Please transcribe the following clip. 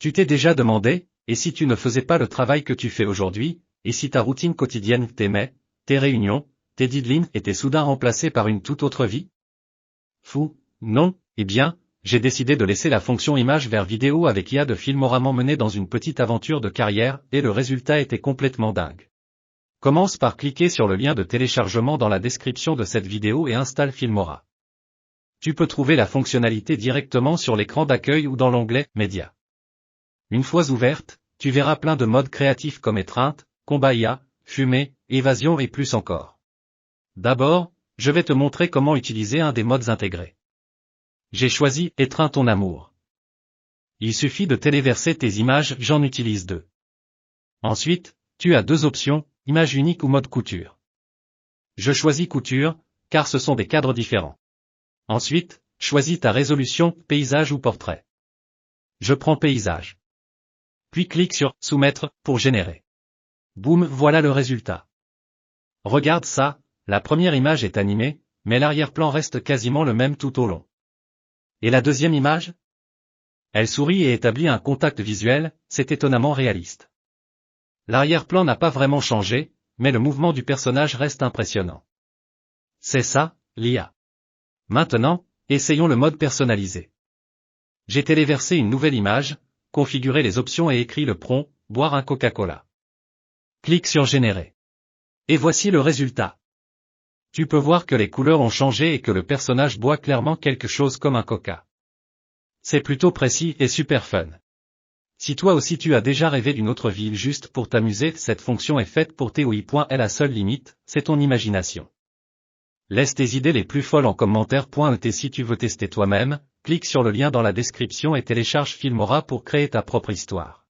Tu t'es déjà demandé, et si tu ne faisais pas le travail que tu fais aujourd'hui, et si ta routine quotidienne t'aimait, tes réunions, tes deadlines étaient soudain remplacées par une toute autre vie? Fou, non, eh bien, j'ai décidé de laisser la fonction image vers vidéo avec IA de Filmora m'emmener dans une petite aventure de carrière, et le résultat était complètement dingue. Commence par cliquer sur le lien de téléchargement dans la description de cette vidéo et installe Filmora. Tu peux trouver la fonctionnalité directement sur l'écran d'accueil ou dans l'onglet « Médias ». Une fois ouverte, tu verras plein de modes créatifs comme étreinte, combat IA, fumée, évasion et plus encore. D'abord, je vais te montrer comment utiliser un des modes intégrés. J'ai choisi « Étreins ton amour ». Il suffit de téléverser tes images, j'en utilise 2. Ensuite, tu as 2 options, image unique ou mode couture. Je choisis couture, car ce sont des cadres différents. Ensuite, choisis ta résolution, paysage ou portrait. Je prends paysage. Puis clique sur « Soumettre » pour générer. Boum, voilà le résultat. Regarde ça, la première image est animée, mais l'arrière-plan reste quasiment le même tout au long. Et la deuxième image? Elle sourit et établit un contact visuel, c'est étonnamment réaliste. L'arrière-plan n'a pas vraiment changé, mais le mouvement du personnage reste impressionnant. C'est ça, l'IA. Maintenant, essayons le mode personnalisé. J'ai téléversé une nouvelle image, configuré les options et écrit le prompt « Boire un Coca-Cola ». Clique sur Générer. Et voici le résultat. Tu peux voir que les couleurs ont changé et que le personnage boit clairement quelque chose comme un coca. C'est plutôt précis et super fun. Si toi aussi tu as déjà rêvé d'une autre ville juste pour t'amuser, cette fonction est faite pour TOI. La seule limite, c'est ton imagination. Laisse tes idées les plus folles en commentaire. Et si tu veux tester toi-même, clique sur le lien dans la description et télécharge Filmora pour créer ta propre histoire.